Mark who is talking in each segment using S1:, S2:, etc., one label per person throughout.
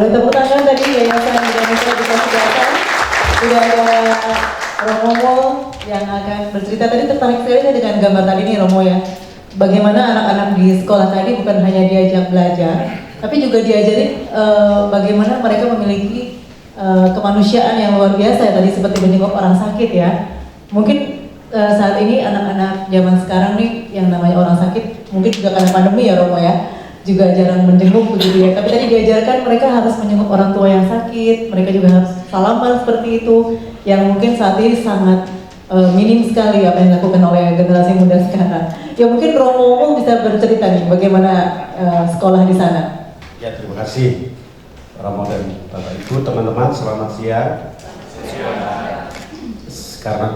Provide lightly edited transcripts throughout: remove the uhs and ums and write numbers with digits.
S1: Tepuk tangan tadi Yayasan Indonesia Edukasi Data. Sudah ada Romo yang akan bercerita. Tadi tertarik sekali saya dengan gambar tadi nih Romo ya. Bagaimana anak-anak di sekolah tadi bukan hanya diajak belajar, tapi juga diajari bagaimana mereka memiliki kemanusiaan yang luar biasa ya, tadi seperti menjenguk orang sakit ya. Mungkin saat ini anak-anak zaman sekarang nih yang namanya orang sakit, mungkin juga karena pandemi ya Romo ya, juga jarang menjenguk begitu ya. Tapi tadi diajarkan mereka harus menjenguk orang tua yang sakit, mereka juga harus salaman seperti itu, yang mungkin saat ini sangat minim sekali apa yang dilakukan oleh generasi muda sekarang. Ya mungkin Romo bisa bercerita nih bagaimana sekolah di sana.
S2: Ya, terima kasih Romo dan Bapak Ibu, teman-teman, selamat siang. Karena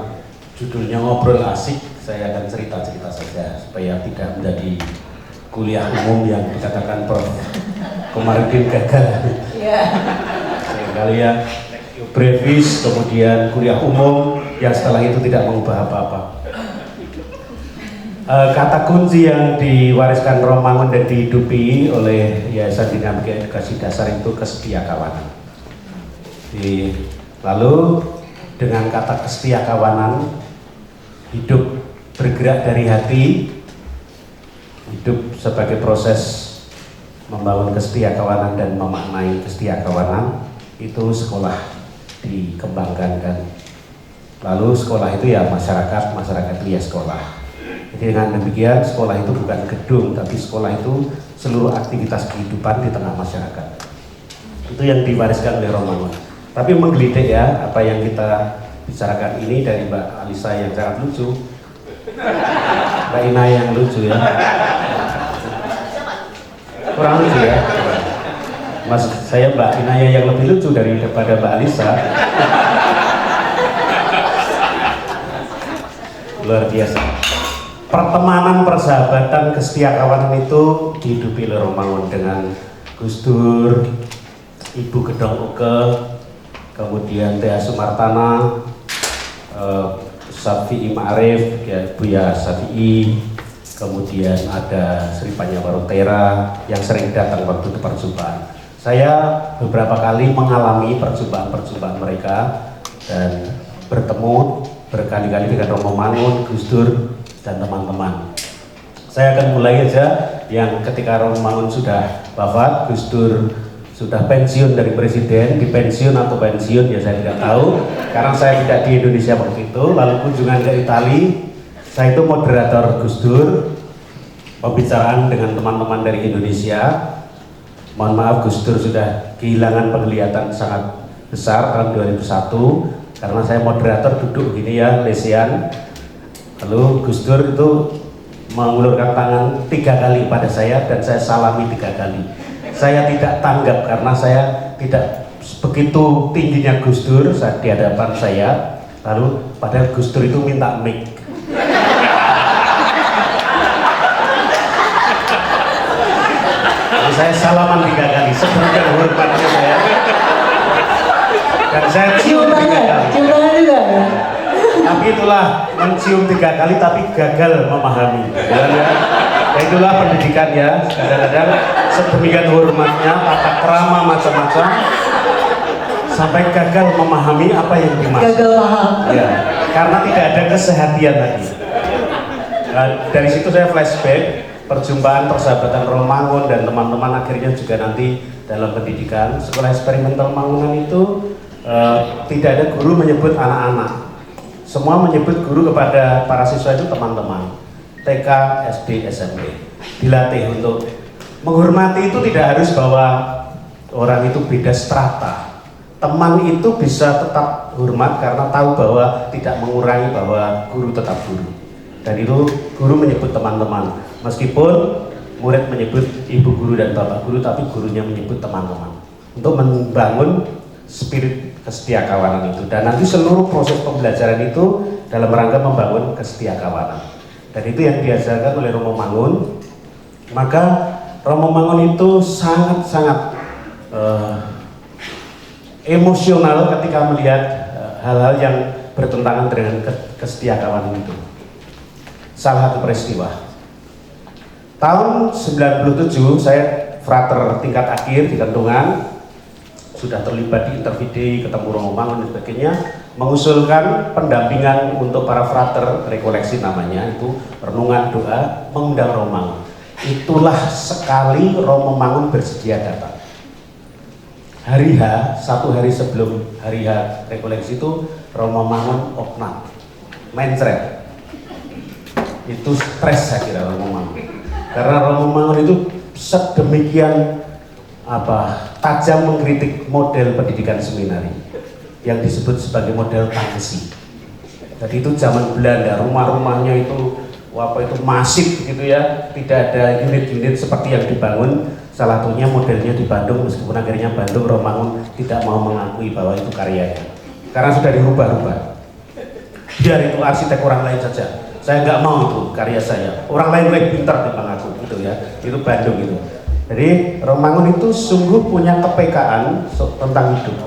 S2: judulnya ngobrol asik, saya akan cerita-cerita saja supaya tidak menjadi kuliah umum yang dikatakan Prof kemarin gagal.
S1: Iya.
S2: Sekali ya, brevis, kemudian kuliah umum yang setelah itu tidak mengubah apa-apa. Kata kunci yang diwariskan Romangun dan dihidupi oleh Yayasan Dinamika Edukasi Dasar itu kesetiakawanan. Lalu dengan kata kesetiakawanan, hidup bergerak dari hati, hidup sebagai proses membangun kesetiakawanan dan memaknai kesetiakawanan, itu sekolah dikembangkan. Dan lalu sekolah itu ya masyarakat, masyarakat itu ya sekolah. Jadi dengan demikian sekolah itu bukan gedung, tapi sekolah itu seluruh aktivitas kehidupan di tengah masyarakat. Itu yang diwariskan oleh Romangun. Tapi menggelitik ya apa yang kita bicarakan ini dari Mbak Alisa yang sangat lucu, Mbak Ina yang lucu ya, kurang lucu ya. Mas saya Mbak Inaya yang lebih lucu daripada Mbak Alisa. Luar biasa. Pertemanan, persahabatan, kesetiakawanan itu dihidupi oleh Romangun dengan Gus Dur, Ibu Gedong Uke, kemudian Tia Sumartana, Syafi'i Ma'arif, ya, Buya Syafi'i, kemudian ada Sri Panyawaru Tera yang sering datang waktu itu perjumpaan. Saya beberapa kali mengalami perjumpaan-perjumpaan mereka dan bertemu berkali-kali dengan Romo Mangun, Gus Dur, dan teman-teman. Saya akan mulai aja yang ketika Romo Mangun sudah wafat, Gus Dur sudah pensiun dari presiden, di pensiun atau pensiun ya saya tidak tahu, karena saya tidak di Indonesia waktu itu. Lalu kunjungan ke Itali, saya itu moderator Gus Dur, pembicaraan dengan teman-teman dari Indonesia. Mohon maaf, Gus Dur sudah kehilangan penglihatan sangat besar tahun 2001, karena saya moderator duduk gini ya, lesehan. Lalu Gus Dur itu mengulurkan tangan 3 kali pada saya dan saya salami 3 kali. Saya tidak tanggap karena saya tidak begitu tingginya Gus Dur saat di hadapan saya. Lalu padahal Gus Dur itu minta mic. Jadi saya salaman 3 kali sebelumnya hormatnya saya. Dan saya cium 3 kali.
S1: Cium tangan juga ya.
S2: Tapi itulah mencium 3 kali tapi gagal memahami. Ya, itulah pendidikan ya. Kadang-kadang sedemikian hormatnya, tata krama macam-macam, sampai gagal memahami apa yang dimaksud.
S1: Gagal paham.
S2: Ya, karena tidak ada kesehatian lagi. Nah, dari situ saya flashback perjumpaan persahabatan Romangun dan teman-teman akhirnya juga nanti dalam pendidikan sekolah eksperimental Mangunan itu tidak ada guru menyebut anak-anak. Semua menyebut guru kepada para siswa itu teman-teman, TK, SD, SMP. Dilatih untuk menghormati itu tidak harus bahwa orang itu beda strata. Teman itu bisa tetap hormat karena tahu bahwa tidak mengurangi bahwa guru tetap guru. Dan itu guru menyebut teman-teman. Meskipun murid menyebut ibu guru dan bapak guru, tapi gurunya menyebut teman-teman. Untuk membangun spirit kesetiakawanan itu, dan nanti seluruh proses pembelajaran itu dalam rangka membangun kesetiakawanan. Dan itu yang diajarkan oleh Romo Mangun. Maka Romo Mangun itu sangat-sangat emosional ketika melihat hal-hal yang bertentangan dengan kesetiakawanan itu. Salah satu peristiwa tahun 97 saya frater tingkat akhir di Kentungan. sudah terlibat di Intervide, ketemu Romo Mangun dan sebagainya, mengusulkan pendampingan untuk para frater rekoleksi namanya, itu renungan doa, mengundang Romo Mangun. Itulah sekali Romo Mangun bersedia datang. Hari H, 1 hari sebelum hari H rekoleksi itu Romo Mangun opnam, mencret. Itu stres saya kira Romo Mangun. Karena Romo Mangun itu sedemikian tajam mengkritik model pendidikan seminari yang disebut sebagai model tangsi. Jadi itu zaman Belanda, rumah-rumahnya itu masif gitu ya, tidak ada unit-unit seperti yang dibangun. Salah satunya modelnya di Bandung, meskipun akhirnya Bandung Romo Mangun tidak mau mengakui bahwa itu karyanya karena sudah dirubah-rubah. Biar itu arsitek orang lain saja, saya nggak mau itu karya saya, orang lain lebih pintar dibanding aku gitu ya. Itu Bandung itu. Jadi Romo Mangun itu sungguh punya kepekaan tentang hidup.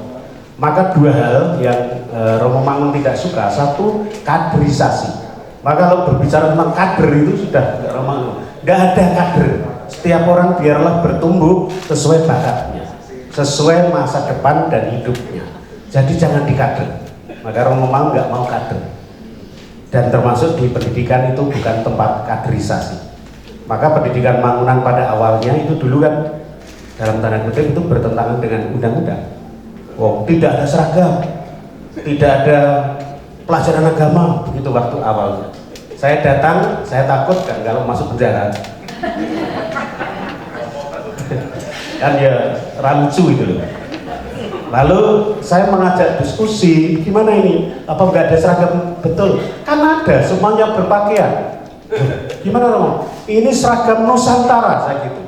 S2: Maka dua hal yang Romo Mangun tidak suka, satu kaderisasi. Maka kalau berbicara tentang kader itu sudah Romo Mangun, nggak ada kader. Setiap orang biarlah bertumbuh sesuai bakatnya, sesuai masa depan dan hidupnya. Jadi jangan dikader. Maka Romo Mangun nggak mau kader. Dan termasuk di pendidikan itu bukan tempat kaderisasi. Maka pendidikan Mangunan pada awalnya itu dulu kan dalam tanda kutip itu bertentangan dengan undang-undang. Tidak ada seragam, tidak ada pelajaran agama begitu waktu awalnya. Saya datang, saya takut kan kalau masuk penjara. Kan ya rancu itu loh. Lalu saya mengajak diskusi, gimana ini? Apa nggak ada seragam? Betul, kan ada, semuanya berpakaian. Gimana Romo? Ini seragam Nusantara, saya gitu.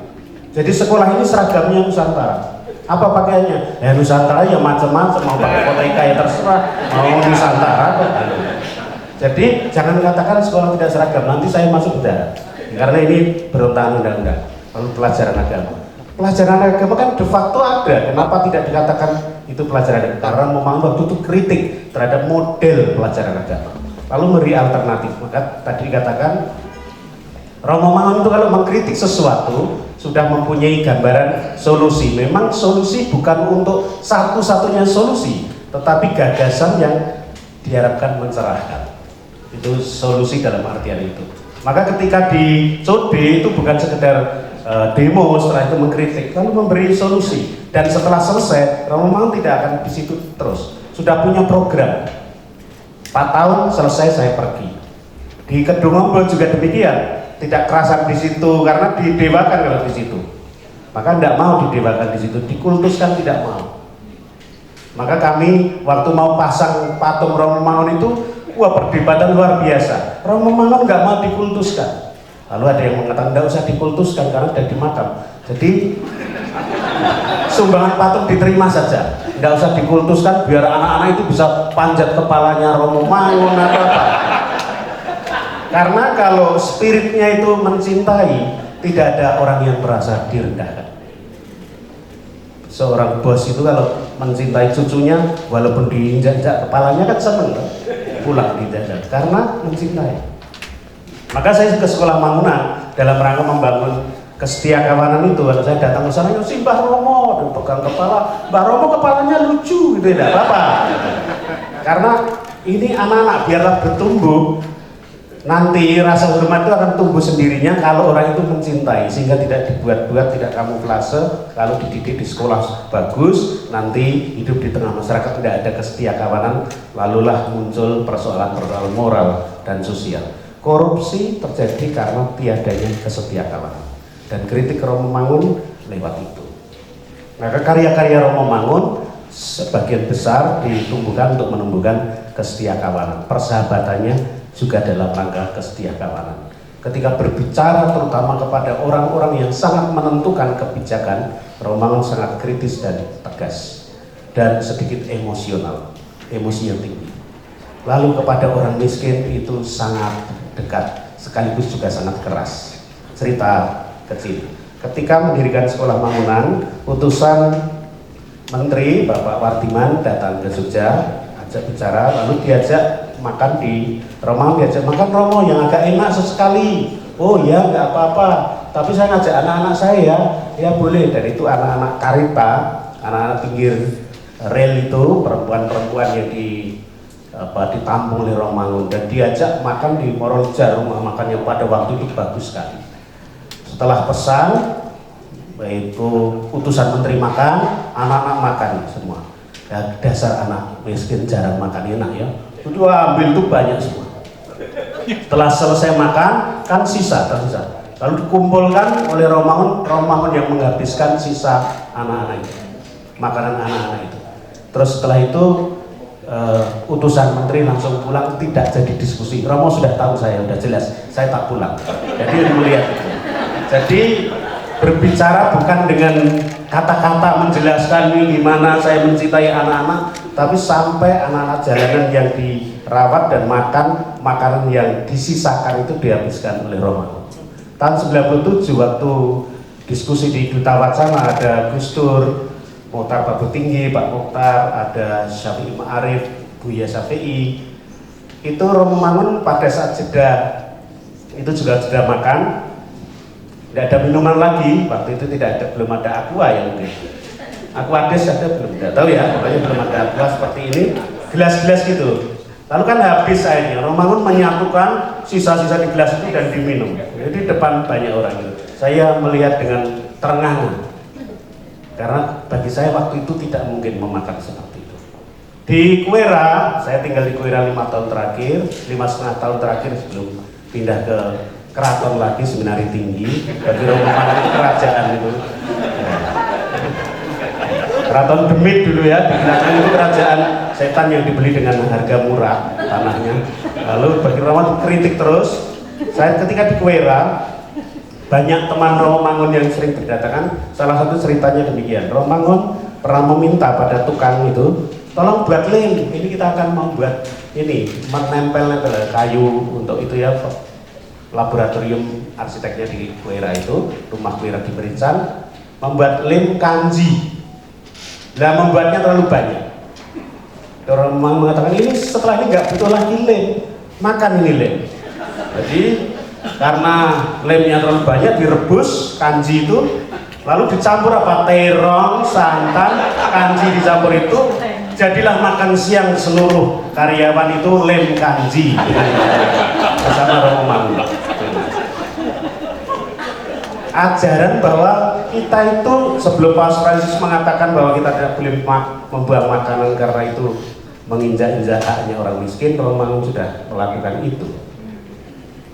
S2: Jadi sekolah ini seragamnya Nusantara. Apa pakaiannya? Ya Nusantara ya macam-macam, mau pakai koteka ya terserah, mau Nusantara. Jadi jangan katakan sekolah tidak seragam, nanti saya masuk penjara. Karena ini bertentangan undang-undang. Lalu pelajaran agama. Pelajaran agama kan de facto ada. Kenapa tidak dikatakan itu pelajaran agama? Karena memang waktu itu kritik terhadap model pelajaran agama. Lalu memberi alternatif. Maka tadi dikatakan Romo Mangun itu kalau mengkritik sesuatu sudah mempunyai gambaran solusi. Memang solusi bukan untuk satu-satunya solusi, tetapi gagasan yang diharapkan mencerahkan. Itu solusi dalam artian itu. Maka ketika di Code itu bukan sekedar demo, setelah itu mengkritik, lalu memberi solusi. Dan setelah selesai, Romo Mangun tidak akan di situ terus. Sudah punya program. 4 tahun selesai saya pergi. Di Kedung Ombol juga demikian. Tidak kerasan di situ karena didewakan kalau di situ. Maka tidak mau didewakan di situ, dikultuskan tidak mau. Maka kami waktu mau pasang patung Romo Mangun itu, perdebatan luar biasa. Romo Mangun nggak mau dikultuskan. Lalu ada yang mengatakan tidak usah dikultuskan karena sudah dimakam. Jadi sumbangan patung diterima saja, tidak usah dikultuskan biar anak-anak itu bisa panjat kepalanya Romo Mangun atau apa. Karena kalau spiritnya itu mencintai, tidak ada orang yang merasa direndahkan. Seorang bos itu kalau mencintai cucunya, walaupun diinjak-injak kepalanya kan seneng kan? Pulang diinjak karena mencintai. Maka saya ke sekolah Mangunan dalam rangka membangun kesetiakawanan itu. Kalau saya datang ke sana, ya si Mbah Romo, dan pegang kepala, Mbah Romo kepalanya lucu, gitu tidak apa-apa. Karena ini anak-anak biarlah bertumbuh. Nanti rasa hormat itu akan tumbuh sendirinya kalau orang itu mencintai, sehingga tidak dibuat-buat, tidak kamuflase. Kalau dididik di sekolah bagus, nanti hidup di tengah masyarakat tidak ada kesetiakawanan, lalulah muncul persoalan-persoalan moral dan sosial. Korupsi terjadi karena tiadanya kesetiakawanan, dan kritik Romo Mangun lewat itu. Maka karya-karya Romo Mangun sebagian besar ditumbuhkan untuk menumbuhkan kesetiakawanan. Persahabatannya juga dalam rangka kesetiakawanan. Ketika berbicara terutama kepada orang-orang yang sangat menentukan kebijakan, Romo Mangun sangat kritis dan tegas dan sedikit emosional, emosi yang tinggi. Lalu kepada orang miskin itu sangat dekat, sekaligus juga sangat keras. Cerita kecil, ketika mendirikan sekolah Mangunan, utusan Menteri Bapak Wardiman datang ke Jogja, ajak bicara, lalu diajak makan di Romo, diajak makan Romo yang agak enak sesekali. Oh ya nggak apa-apa, tapi saya ngajak anak-anak saya, ya boleh. Dan itu anak-anak Karita anak-anak pinggir rel itu, perempuan-perempuan yang ditampung oleh Romangun dan diajak makan di Morolja, rumah makan yang pada waktu itu bagus sekali. Setelah pesan, yaitu utusan menteri makan, anak-anak makan semua. Ya, dasar anak miskin jarang makan enak ya. Itu ambil tuh banyak semua. Setelah selesai makan, kan tersisa. Lalu dikumpulkan oleh Romangun yang menghabiskan sisa anak-anak itu, makanan anak-anak itu. Terus setelah itu utusan menteri langsung pulang, tidak jadi diskusi. Romo sudah tahu, saya sudah jelas, saya tak pulang. Jadi melihat itu. Jadi berbicara bukan dengan kata-kata menjelaskan gimana saya mencintai anak-anak, tapi sampai anak-anak jalanan yang dirawat dan makan makanan yang disisakan itu dihabiskan oleh Romangun. Tahun 97 waktu diskusi di Duta Wacana ada Gus Dur, Mokhtar Batu Tinggi, Pak Mokhtar, ada Syafi'i Ma'arif, Buya Syafi'i. Itu Romangun pada saat jeda itu juga sudah makan, tidak ada minuman lagi. Waktu itu belum ada aqua ya mungkin. Aquades ada belum? Tidak tahu ya, pokoknya belum ada aqua seperti ini, gelas-gelas gitu. Lalu kan habis airnya, Romangun menyatukan sisa-sisa di gelas itu dan diminum. Jadi depan banyak orang itu. Saya melihat dengan terengah-engah. Karena bagi saya waktu itu tidak mungkin memakan seperti itu. Di Kuera, saya tinggal di Kuera 5 tahun terakhir, 5,5 tahun terakhir sebelum pindah ke keraton lagi, seminari tinggi. Bagi Romangun itu kerajaan itu. Keraton Demit dulu ya, di belakang itu kerajaan setan yang dibeli dengan harga murah tanahnya. Lalu bagi Romangun kritik terus. Saya ketika di Kuera, banyak teman Romangun yang sering berdatangan. Salah satu ceritanya demikian. Romangun pernah meminta pada tukang itu, tolong buat lem. Ini kita akan membuat ini, menempel-nempel kayu untuk itu ya. Laboratorium arsiteknya di Kuera itu, rumah Kuera di Merican, membuat lem kanji. Nah, membuatnya terlalu banyak. Orang mengatakan ini setelah ini nggak butuh lagi lem, makan ini lem. Jadi karena lemnya terlalu banyak direbus kanji itu, lalu dicampur apa? Terong, santan, kanji dicampur itu, jadilah makan siang seluruh karyawan itu lem kanji bersama Romangun. Ajaran bahwa kita itu sebelum Paus Francis mengatakan bahwa kita tidak boleh membuang makanan karena itu menginjak-injak haknya orang miskin, Romangun sudah melakukan itu.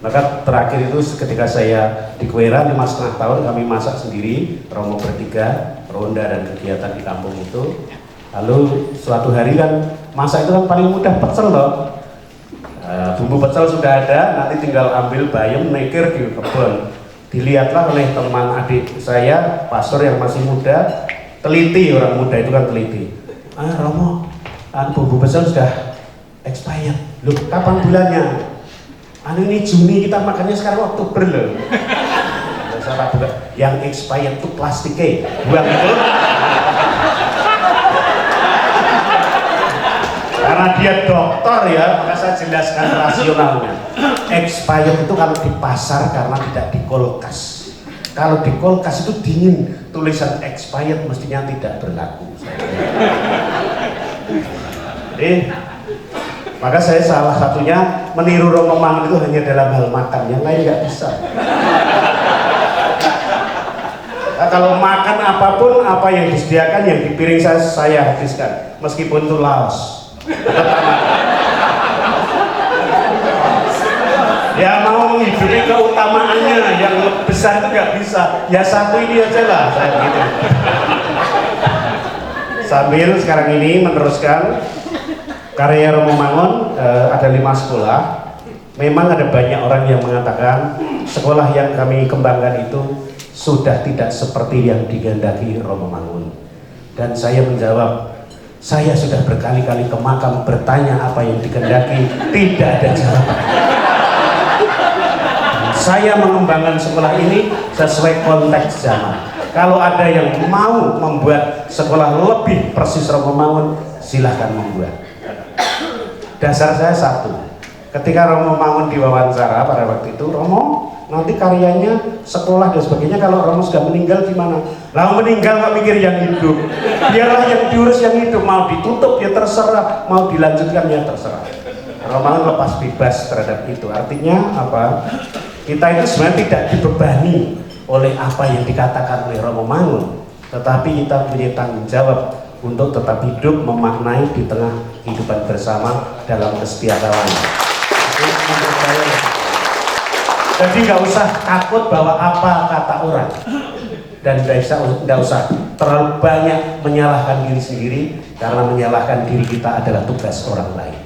S2: Maka terakhir itu ketika saya di Kuera 5,5 tahun, kami masak sendiri, Romo bertiga, ronda dan kegiatan di kampung itu. Lalu suatu hari kan masak itu kan paling mudah, pecel loh. Bumbu pecel sudah ada, nanti tinggal ambil bayam, nekir di kebun. Dilihatlah oleh teman adik saya, pastor yang masih muda, teliti, orang muda itu kan teliti. Romo, bumbu pecel sudah expired. Loh, kapan bulannya? Ini Juni, kita makannya sekarang Oktober loh. Yang expired itu plastiknya, buang itu. Karena dia dokter ya, maka saya jelaskan rasionalnya. Expired itu kalau di pasar karena tidak di kulkas. Kalau di kulkas itu dingin, tulisan expired mestinya tidak berlaku. Maka saya salah satunya meniru Romangun itu hanya dalam hal makan, yang lain nggak bisa. Nah, kalau makan apapun, apa yang disediakan, yang di piring saya habiskan, meskipun itu laos. Ya mau menghidupi keutamaannya yang besar itu nggak bisa, ya satu ini aja lah saya gitu. Sambil sekarang ini meneruskan karya Romangun, ada 5 sekolah. Memang ada banyak orang yang mengatakan sekolah yang kami kembangkan itu sudah tidak seperti yang digandaki Romangun. Dan saya menjawab, saya sudah berkali-kali ke makam bertanya apa yang digandaki, tidak ada jawaban. Saya mengembangkan sekolah ini sesuai konteks zaman. Kalau ada yang mau membuat sekolah lebih persis Romangun, silahkan membuat. Dasar saya satu, ketika Romangun diwawancara pada waktu itu, Romo, nanti karyanya, sekolah dan sebagainya. Kalau Romo sudah meninggal gimana? Lah meninggal nggak mikir yang hidup, biarlah yang diurus yang hidup, mau ditutup ya terserah, mau dilanjutkan ya terserah. Romo lepas bebas terhadap itu. Artinya apa? Kita itu sebenarnya tidak dibebani oleh apa yang dikatakan oleh Romo Mangun, tetapi kita punya tanggung jawab untuk tetap hidup memaknai di tengah kehidupan bersama dalam kesetiakawan. Jadi nggak usah takut bahwa apa kata orang, dan nggak usah terlalu banyak menyalahkan diri sendiri, karena menyalahkan diri kita adalah tugas orang lain.